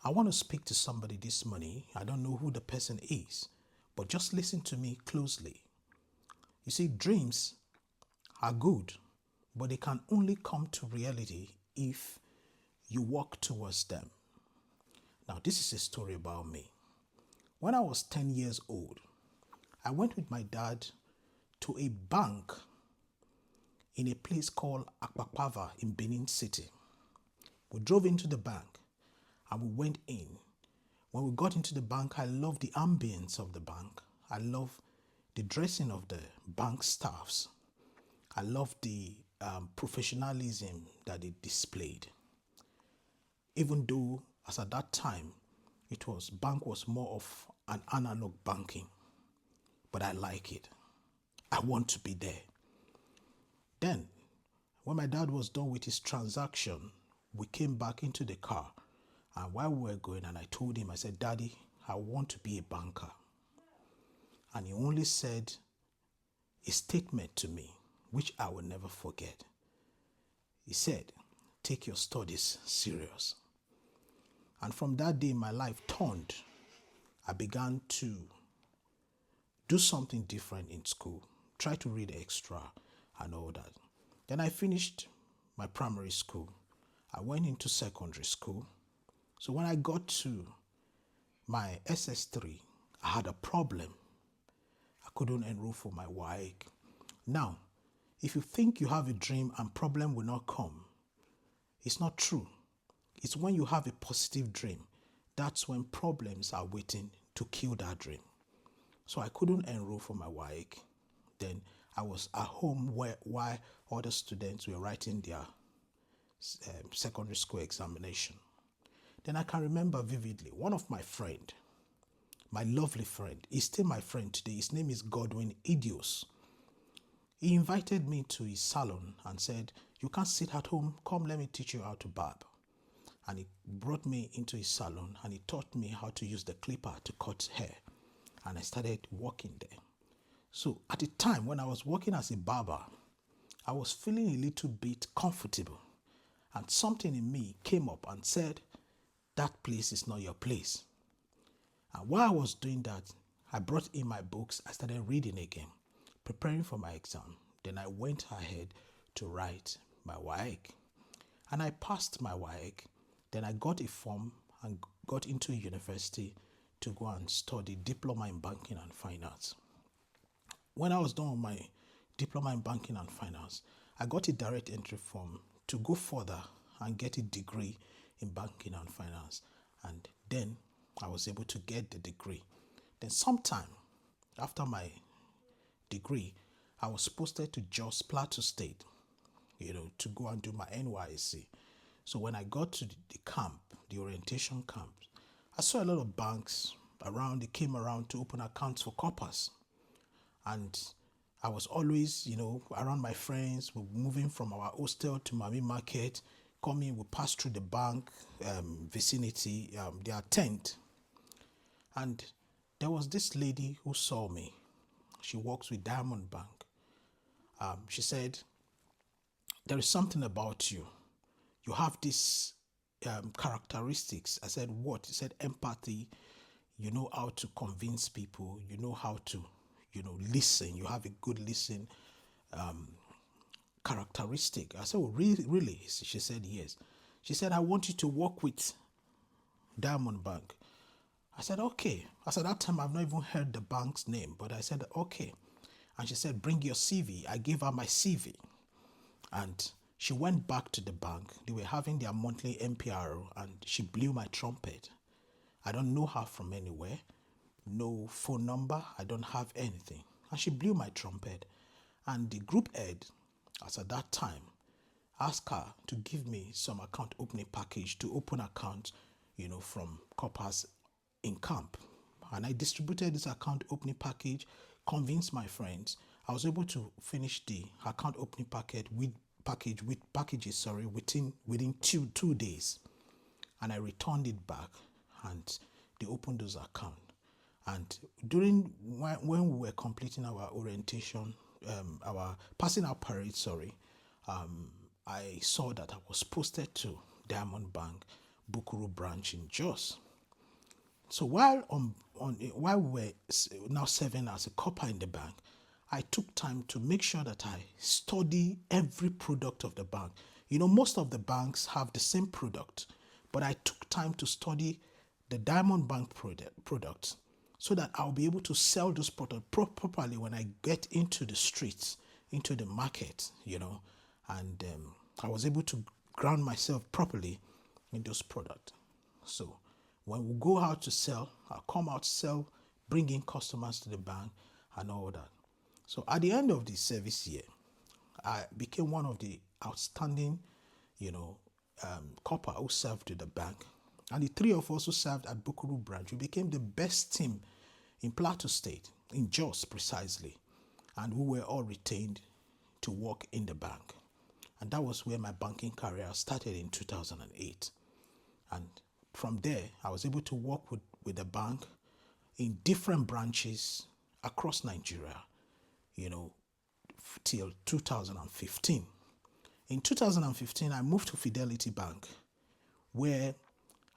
I want to speak to somebody this morning. I don't know who the person is, but just listen to me closely. You see, dreams are good, but they can only come to reality if you walk towards them. Now, this is a story about me. When I was 10 years old, I went with my dad to a bank in a place called Akpakpava in Benin City. We drove into the bank and we went in. When we got into the bank, I loved the ambience of the bank. I loved the dressing of the bank staffs. I loved the professionalism that it displayed. Even though, as at that time, bank was more of an analog banking, but I like it. I want to be there. Then, when my dad was done with his transaction, we came back into the car. And while we were going, and I told him, I said, Daddy, I want to be a banker. And he only said a statement to me, which I will never forget. He said, take your studies serious. And from that day, my life turned. I began to do something different in school, try to read extra and all that. Then I finished my primary school. I went into secondary school. So when I got to my SS3, I had a problem. I couldn't enroll for my WAEC. Now, if you think you have a dream and problem will not come, it's not true. It's when you have a positive dream, that's when problems are waiting to kill that dream. So I couldn't enroll for my WAEC. Then I was at home while other students were writing their secondary school examination. Then I can remember vividly, one of my friend, my lovely friend, he's still my friend today. His name is Godwin Idios. He invited me to his salon and said, you can't sit at home, come let me teach you how to barb. And he brought me into his salon and he taught me how to use the clipper to cut hair. And I started working there. So at the time when I was working as a barber, I was feeling a little bit comfortable. And something in me came up and said, that place is not your place. And while I was doing that, I brought in my books. I started reading again, preparing for my exam. Then I went ahead to write my WAEC. And I passed my WAEC. Then I got a form and got into university to go and study diploma in banking and finance. When I was done with my diploma in banking and finance, I got a direct entry form to go further and get a degree in banking and finance. And then I was able to get the degree. Then sometime after my degree, I was posted to Jos Plateau State, to go and do my NYSC. So when I got to the camp, the orientation camp, I saw a lot of banks around. They came around to open accounts for corpers. And I was always, around my friends. We're moving from our hostel to Mami Market. Coming, we pass through the bank vicinity, their tent. And there was this lady who saw me. She works with Diamond Bank. She said, there is something about you. You have these characteristics. I said, what? She said, empathy. You know how to convince people. You know how to, listen. You have a good listen characteristic. I said, oh, really? She said, yes. She said, I want you to work with Diamond Bank. I said, okay. I said, that time I've not even heard the bank's name, but I said, okay. And she said, bring your CV. I gave her my CV. And she went back to the bank. They were having their monthly MPRO and she blew my trumpet. I don't know her from anywhere. No phone number. I don't have anything. And she blew my trumpet. And the group head, as at that time, asked her to give me some account opening package to open account, from corpers in camp. And I distributed this account opening package, convinced my friends. I was able to finish the account opening packages within two days. And I returned it back and they opened those accounts. And during when we were completing our orientation, our passing out parade, I saw that I was posted to Diamond Bank, Bukuru branch in Jos. So while while we were now serving as a copper in the bank, I took time to make sure that I study every product of the bank. You know, most of the banks have the same product, but I took time to study the Diamond Bank products so that I'll be able to sell those products properly when I get into the streets, into the market, you know, and I was able to ground myself properly in those products. So when we go out to sell, I'll come out, sell, bring in customers to the bank and all that. So at the end of the service year, I became one of the outstanding, you know, copper who served with the bank. And the three of us who served at Bukuru branch, we became the best team in Plateau State, in Jos precisely. And we were all retained to work in the bank. And that was where my banking career started in 2008. And from there, I was able to work with the bank in different branches across Nigeria, you know, till 2015. In 2015, I moved to Fidelity Bank, where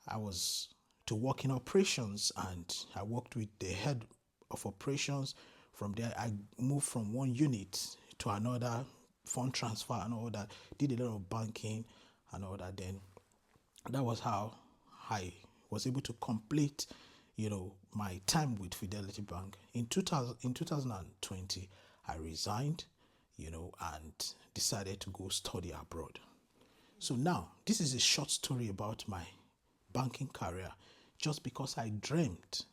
I was to work in operations, and I worked with the head of operations. From there, I moved from one unit to another, fund transfer and all that, did a lot of banking and all that. Then that was how I was able to complete, you know, my time with Fidelity Bank. In 2020, I resigned, you know, and decided to go study abroad. So now, this is a short story about my banking career, just because I dreamt,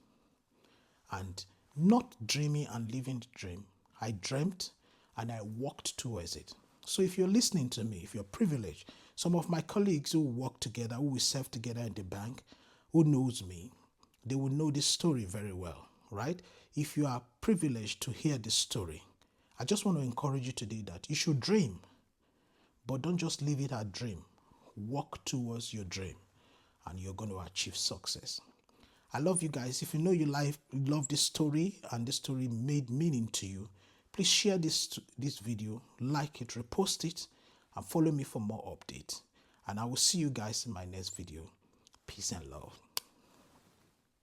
and not dreaming and living the dream. I dreamt and I walked towards it. So if you're listening to me, if you're privileged, some of my colleagues who work together, who we serve together in the bank, who knows me, they will know this story very well, right? If you are privileged to hear this story, I just want to encourage you today that you should dream, but don't just leave it at dream. Walk towards your dream and you're going to achieve success. I love you guys. If you know you love this story and this story made meaning to you, please share this video, like it, repost it, and follow me for more updates. And I will see you guys in my next video. Peace and love.